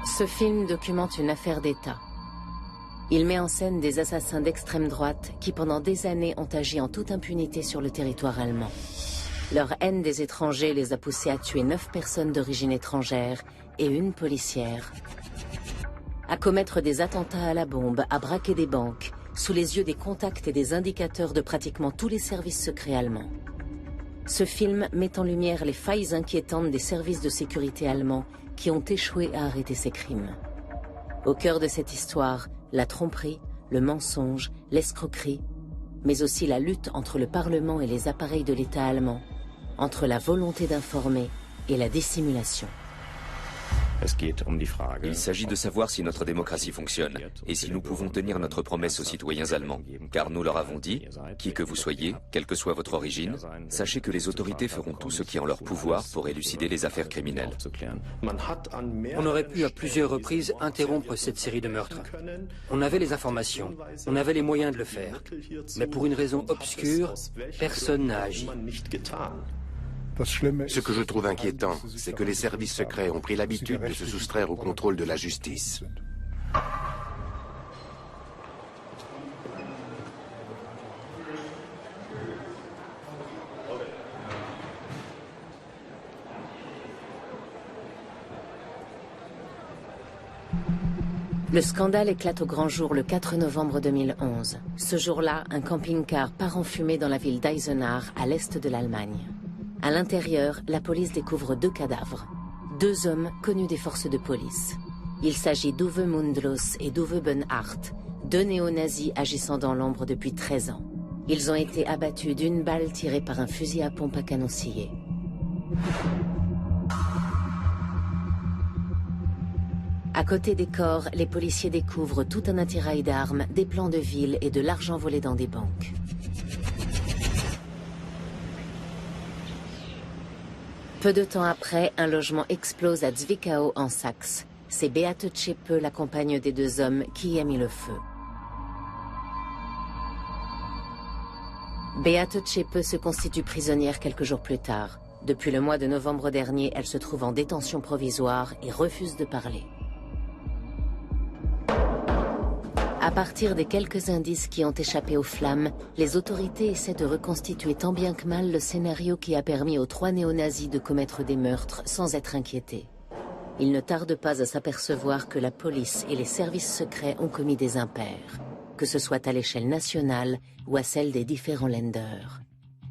Ce film documente une affaire d'État. Il met en scène des assassins d'extrême droite qui pendant des années ont agi en toute impunité sur le territoire allemand. Leur haine des étrangers les a poussés à tuer 9 personnes d'origine étrangère et une policière, à commettre des attentats à la bombe, à braquer des banques, sous les yeux des contacts et des indicateurs de pratiquement tous les services secrets allemands. Ce film met en lumière les failles inquiétantes des services de sécurité allemands qui ont échoué à arrêter ces crimes. Au cœur de cette histoire, la tromperie, le mensonge, l'escroquerie, mais aussi la lutte entre le Parlement et les appareils de l'État allemand, entre la volonté d'informer et la dissimulation. Il s'agit de savoir si notre démocratie fonctionne et si nous pouvons tenir notre promesse aux citoyens allemands. Car nous leur avons dit, qui que vous soyez, quelle que soit votre origine, sachez que les autorités feront tout ce qui est en leur pouvoir pour élucider les affaires criminelles. On aurait pu à plusieurs reprises interrompre cette série de meurtres. On avait les informations, on avait les moyens de le faire. Mais pour une raison obscure, personne n'a agi. Ce que je trouve inquiétant, c'est que les services secrets ont pris l'habitude de se soustraire au contrôle de la justice. Le scandale éclate au grand jour le 4 novembre 2011. Ce jour-là, un camping-car part en fumée dans la ville d'Eisenach, à l'est de l'Allemagne. À l'intérieur, la police découvre 2 cadavres. 2 hommes connus des forces de police. Il s'agit d'Uwe Mundlos et d'Uwe Böhnhardt, 2 néo-nazis agissant dans l'ombre depuis 13 ans. Ils ont été abattus d'1 balle tirée par un fusil à pompe à canon scié. À côté des corps, les policiers découvrent tout un attirail d'armes, des plans de ville et de l'argent volé dans des banques. Peu de temps après, un logement explose à Zwickau en Saxe. C'est Beate Zschäpe, la compagne des 2 hommes, qui y a mis le feu. Beate Zschäpe se constitue prisonnière quelques jours plus tard. Depuis le mois de novembre dernier, elle se trouve en détention provisoire et refuse de parler. À partir des quelques indices qui ont échappé aux flammes, les autorités essaient de reconstituer tant bien que mal le scénario qui a permis aux 3 néo-nazis de commettre des meurtres sans être inquiétés. Ils ne tardent pas à s'apercevoir que la police et les services secrets ont commis des impairs, que ce soit à l'échelle nationale ou à celle des différents Länder.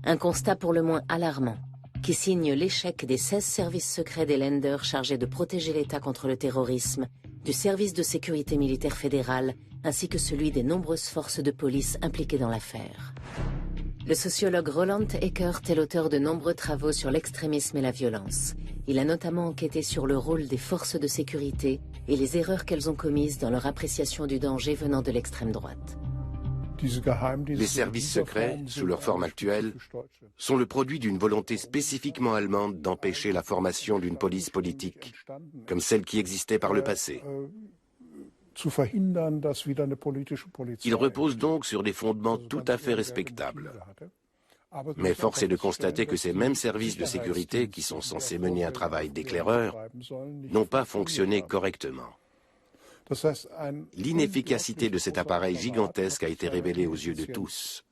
Un constat pour le moins alarmant, qui signe l'échec des 16 services secrets des Länder chargés de protéger l'État contre le terrorisme, du service de sécurité militaire fédéral, ainsi que celui des nombreuses forces de police impliquées dans l'affaire. Le sociologue Roland Eckert est l'auteur de nombreux travaux sur l'extrémisme et la violence. Il a notamment enquêté sur le rôle des forces de sécurité et les erreurs qu'elles ont commises dans leur appréciation du danger venant de l'extrême droite. Les services secrets, sous leur forme actuelle, sont le produit d'une volonté spécifiquement allemande d'empêcher la formation d'une police politique, comme celle qui existait par le passé. Ils reposent donc sur des fondements tout à fait respectables. Mais force est de constater que ces mêmes services de sécurité, qui sont censés mener un travail d'éclaireur, n'ont pas fonctionné correctement. L'inefficacité de cet appareil gigantesque a été révélée aux yeux de tous.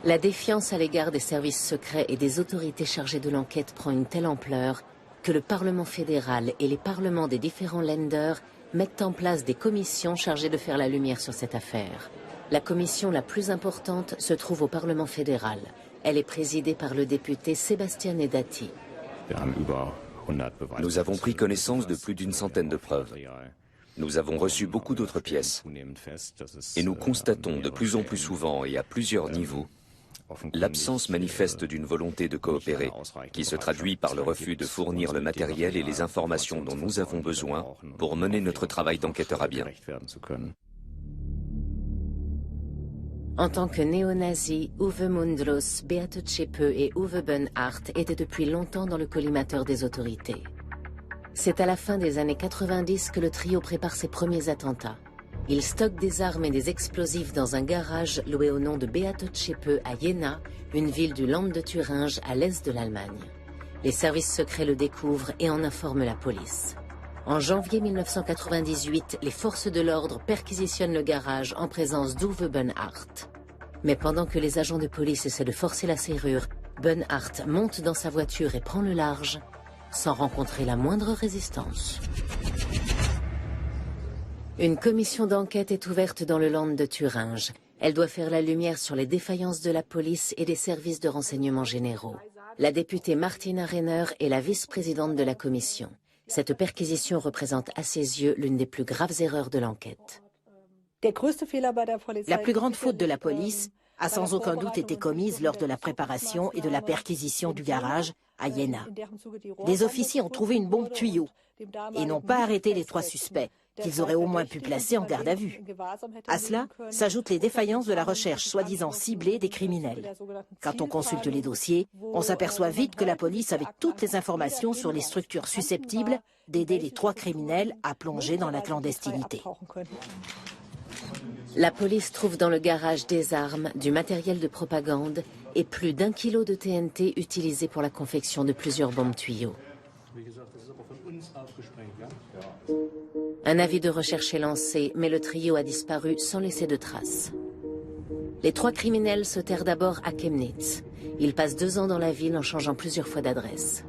La défiance à l'égard des services secrets et des autorités chargées de l'enquête prend une telle ampleur que le Parlement fédéral et les parlements des différents Länder mettent en place des commissions chargées de faire la lumière sur cette affaire. La commission la plus importante se trouve au Parlement fédéral. Elle est présidée par le député Sebastian Edati. Nous avons pris connaissance de plus d'1 centaine de preuves. Nous avons reçu beaucoup d'autres pièces. Et nous constatons de plus en plus souvent et à plusieurs niveaux l'absence manifeste d'une volonté de coopérer, qui se traduit par le refus de fournir le matériel et les informations dont nous avons besoin pour mener notre travail d'enquêteur à bien. En tant que néo-nazis, Uwe Mundlos, Beate Zschäpe et Uwe Böhnhardt étaient depuis longtemps dans le collimateur des autorités. C'est à la fin des années 90 que le trio prépare ses premiers attentats. Il stocke des armes et des explosifs dans un garage loué au nom de Beate Zschäpe à Jena, une ville du Land de Thuringe à l'est de l'Allemagne. Les services secrets le découvrent et en informent la police. En janvier 1998, les forces de l'ordre perquisitionnent le garage en présence d'Uwe Böhnhardt. Mais pendant que les agents de police essaient de forcer la serrure, Böhnhardt monte dans sa voiture et prend le large, sans rencontrer la moindre résistance. Une commission d'enquête est ouverte dans le land de Thuringe. Elle doit faire la lumière sur les défaillances de la police et des services de renseignement généraux. La députée Martina Renner est la vice-présidente de la commission. Cette perquisition représente à ses yeux l'une des plus graves erreurs de l'enquête. La plus grande faute de la police a sans aucun doute été commise lors de la préparation et de la perquisition du garage à Jena. Des officiers ont trouvé une bombe tuyau et n'ont pas arrêté les 3 suspects, qu'ils auraient au moins pu placer en garde à vue. À cela s'ajoutent les défaillances de la recherche soi-disant ciblée des criminels. Quand on consulte les dossiers, on s'aperçoit vite que la police avait toutes les informations sur les structures susceptibles d'aider les 3 criminels à plonger dans la clandestinité. La police trouve dans le garage des armes, du matériel de propagande et plus d'1 kilo de TNT utilisé pour la confection de plusieurs bombes tuyaux. Un avis de recherche est lancé, mais le trio a disparu sans laisser de traces. Les 3 criminels se terrent d'abord à Chemnitz. Ils passent 2 ans dans la ville en changeant plusieurs fois d'adresse.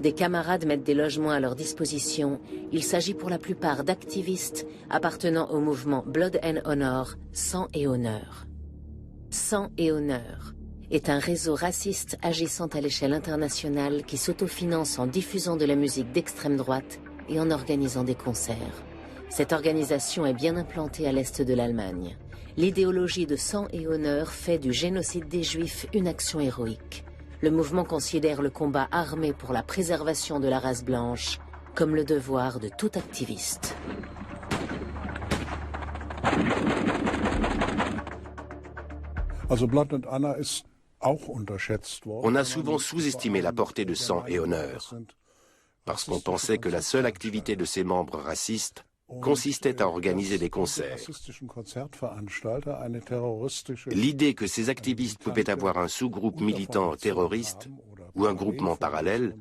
Des camarades mettent des logements à leur disposition. Il s'agit pour la plupart d'activistes appartenant au mouvement Blood and Honor, Sang et Honneur. Sang et Honneur est un réseau raciste agissant à l'échelle internationale qui s'autofinance en diffusant de la musique d'extrême droite et en organisant des concerts. Cette organisation est bien implantée à l'est de l'Allemagne. L'idéologie de Sang et Honneur fait du génocide des Juifs une action héroïque. Le mouvement considère le combat armé pour la préservation de la race blanche comme le devoir de tout activiste. On a souvent sous-estimé la portée de Sang et Honneur, parce qu'on pensait que la seule activité de ses membres racistes consistait à organiser des concerts. L'idée que ces activistes pouvaient avoir un sous-groupe militant terroriste ou un groupement parallèle,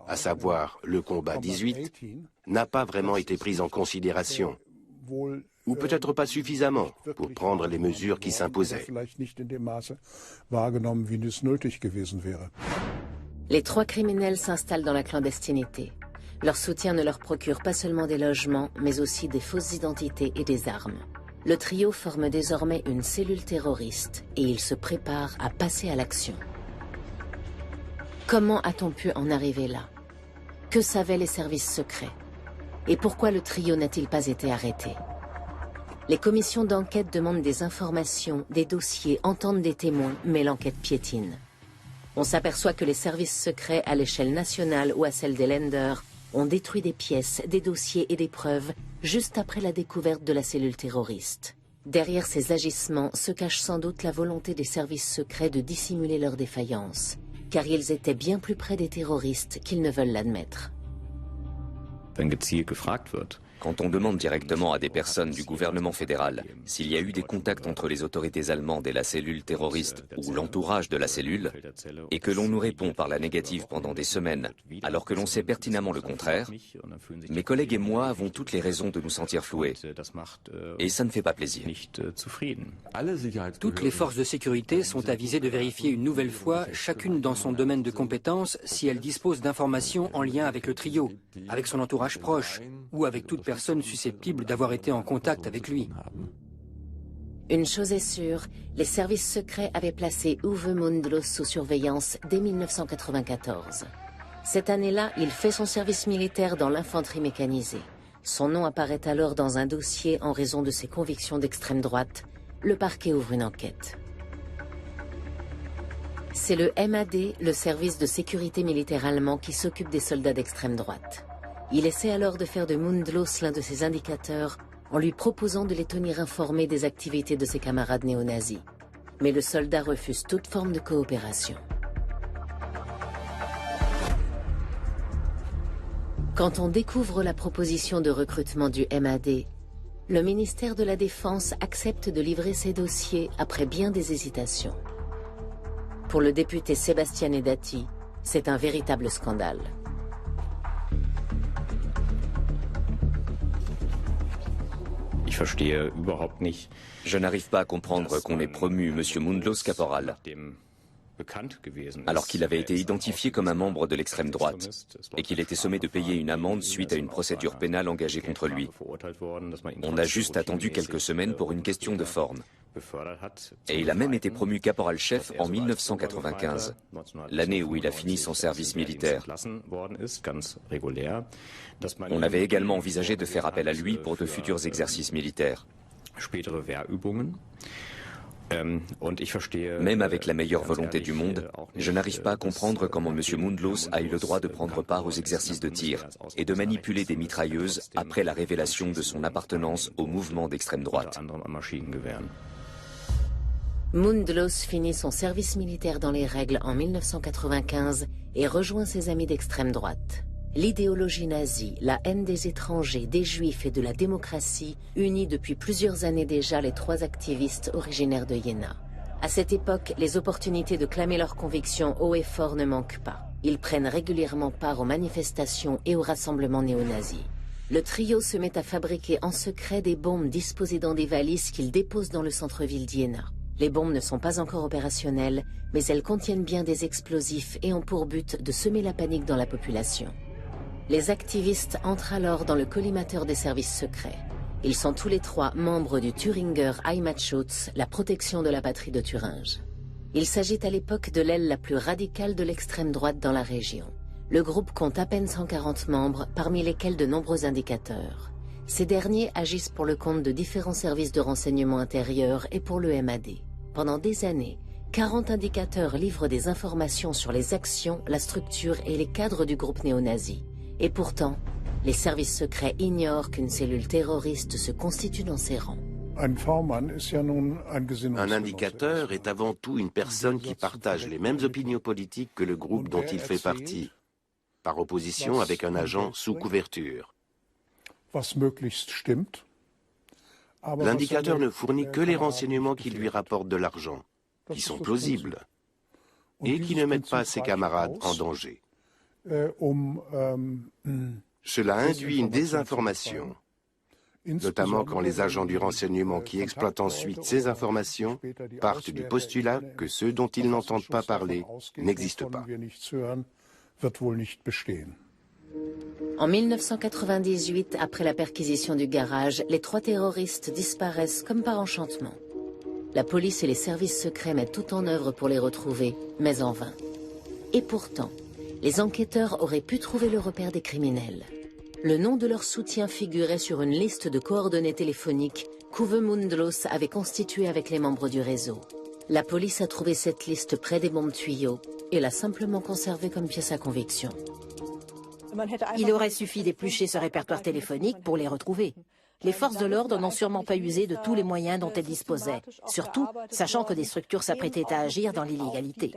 à savoir le Combat 18, n'a pas vraiment été prise en considération, ou peut-être pas suffisamment pour prendre les mesures qui s'imposaient. Les 3 criminels s'installent dans la clandestinité. Leur soutien ne leur procure pas seulement des logements, mais aussi des fausses identités et des armes. Le trio forme désormais une cellule terroriste et il se prépare à passer à l'action. Comment a-t-on pu en arriver là? Que savaient les services secrets? Et pourquoi le trio n'a-t-il pas été arrêté? Les commissions d'enquête demandent des informations, des dossiers, entendent des témoins, mais l'enquête piétine. On s'aperçoit que les services secrets à l'échelle nationale ou à celle des Länder ont détruit des pièces, des dossiers et des preuves juste après la découverte de la cellule terroriste. Derrière ces agissements se cache sans doute la volonté des services secrets de dissimuler leurs défaillances, car ils étaient bien plus près des terroristes qu'ils ne veulent l'admettre. Quand on demande directement à des personnes du gouvernement fédéral s'il y a eu des contacts entre les autorités allemandes et la cellule terroriste ou l'entourage de la cellule, et que l'on nous répond par la négative pendant des semaines, alors que l'on sait pertinemment le contraire, mes collègues et moi avons toutes les raisons de nous sentir floués. Et ça ne fait pas plaisir. Toutes les forces de sécurité sont avisées de vérifier une nouvelle fois, chacune dans son domaine de compétence, si elles disposent d'informations en lien avec le trio, avec son entourage proche, ou avec toute personne susceptible d'avoir été en contact avec lui. Une chose est sûre, les services secrets avaient placé Uwe Mundlos sous surveillance dès 1994. Cette année-là, il fait son service militaire dans l'infanterie mécanisée. Son nom apparaît alors dans un dossier en raison de ses convictions d'extrême droite. Le parquet ouvre une enquête. C'est le MAD, le service de sécurité militaire allemand, qui s'occupe des soldats d'extrême droite. Il essaie alors de faire de Mundlos l'un de ses indicateurs en lui proposant de les tenir informés des activités de ses camarades néo-nazis. Mais le soldat refuse toute forme de coopération. Quand on découvre la proposition de recrutement du MAD, le ministère de la Défense accepte de livrer ses dossiers après bien des hésitations. Pour le député Sebastian Dati, c'est un véritable scandale. Je n'arrive pas à comprendre qu'on ait promu M. Mundlos caporal, alors qu'il avait été identifié comme un membre de l'extrême droite et qu'il était sommé de payer une amende suite à une procédure pénale engagée contre lui. On a juste attendu quelques semaines pour une question de forme. Et il a même été promu caporal-chef en 1995, l'année où il a fini son service militaire. On avait également envisagé de faire appel à lui pour de futurs exercices militaires. Même avec la meilleure volonté du monde, je n'arrive pas à comprendre comment M. Mundlos a eu le droit de prendre part aux exercices de tir et de manipuler des mitrailleuses après la révélation de son appartenance au mouvement d'extrême droite. Mundlos finit son service militaire dans les règles en 1995 et rejoint ses amis d'extrême droite. L'idéologie nazie, la haine des étrangers, des juifs et de la démocratie unit depuis plusieurs années déjà les trois activistes originaires de Iéna. À cette époque, les opportunités de clamer leurs convictions haut et fort ne manquent pas. Ils prennent régulièrement part aux manifestations et aux rassemblements néo-nazis. Le trio se met à fabriquer en secret des bombes disposées dans des valises qu'ils déposent dans le centre-ville d'Iéna. Les bombes ne sont pas encore opérationnelles, mais elles contiennent bien des explosifs et ont pour but de semer la panique dans la population. Les activistes entrent alors dans le collimateur des services secrets. Ils sont tous les trois membres du Thüringer Heimatschutz, la protection de la patrie de Thuringe. Il s'agit à l'époque de l'aile la plus radicale de l'extrême droite dans la région. Le groupe compte à peine 140 membres, parmi lesquels de nombreux indicateurs. Ces derniers agissent pour le compte de différents services de renseignement intérieur et pour le MAD. Pendant des années, 40 indicateurs livrent des informations sur les actions, la structure et les cadres du groupe néo-nazi. Et pourtant, les services secrets ignorent qu'une cellule terroriste se constitue dans ses rangs. Un indicateur est avant tout une personne qui partage les mêmes opinions politiques que le groupe dont il fait partie, par opposition avec un agent sous couverture. L'indicateur ne fournit que les renseignements qui lui rapportent de l'argent, qui sont plausibles, et qui ne mettent pas ses camarades en danger. Cela induit une désinformation, notamment quand les agents du renseignement qui exploitent ensuite ces informations partent du postulat que ceux dont ils n'entendent pas parler n'existent pas. En 1998, après la perquisition du garage, les trois terroristes disparaissent comme par enchantement. La police et les services secrets mettent tout en œuvre pour les retrouver, mais en vain. Et pourtant, les enquêteurs auraient pu trouver le repère des criminels. Le nom de leur soutien figurait sur une liste de coordonnées téléphoniques qu'Uwe Mundlos avait constituée avec les membres du réseau. La police a trouvé cette liste près des bombes tuyaux et l'a simplement conservée comme pièce à conviction. Il aurait suffi d'éplucher ce répertoire téléphonique pour les retrouver. Les forces de l'ordre n'ont sûrement pas usé de tous les moyens dont elles disposaient, surtout sachant que des structures s'apprêtaient à agir dans l'illégalité.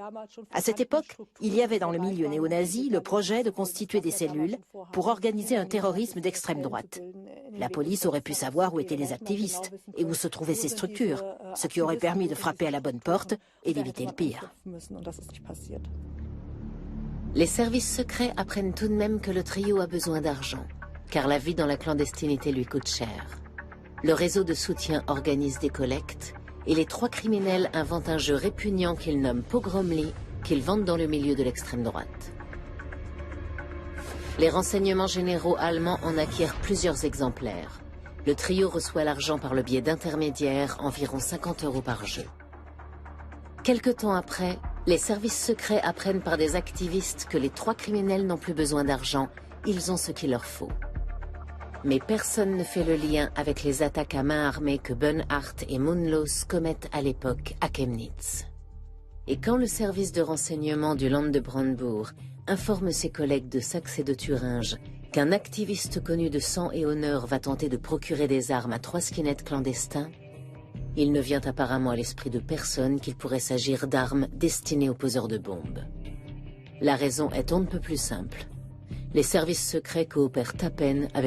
À cette époque, il y avait dans le milieu néo-nazi le projet de constituer des cellules pour organiser un terrorisme d'extrême droite. La police aurait pu savoir où étaient les activistes et où se trouvaient ces structures, ce qui aurait permis de frapper à la bonne porte et d'éviter le pire. Les services secrets apprennent tout de même que le trio a besoin d'argent, car la vie dans la clandestinité lui coûte cher. Le réseau de soutien organise des collectes, et les trois criminels inventent un jeu répugnant qu'ils nomment Pogromli, qu'ils vendent dans le milieu de l'extrême droite. Les renseignements généraux allemands en acquièrent plusieurs exemplaires. Le trio reçoit l'argent par le biais d'intermédiaires, environ 50 € par jeu. Quelque temps après, les services secrets apprennent par des activistes que les trois criminels n'ont plus besoin d'argent, ils ont ce qu'il leur faut. Mais personne ne fait le lien avec les attaques à main armée que Bernhardt et Mundlos commettent à l'époque à Chemnitz. Et quand le service de renseignement du Land de Brandebourg informe ses collègues de Saxe et de Thuringe qu'un activiste connu de sang et honneur va tenter de procurer des armes à 3 skinheads clandestins, il ne vient apparemment à l'esprit de personne qu'il pourrait s'agir d'armes destinées aux poseurs de bombes. La raison est on ne peut plus simple. Les services secrets coopèrent à peine avec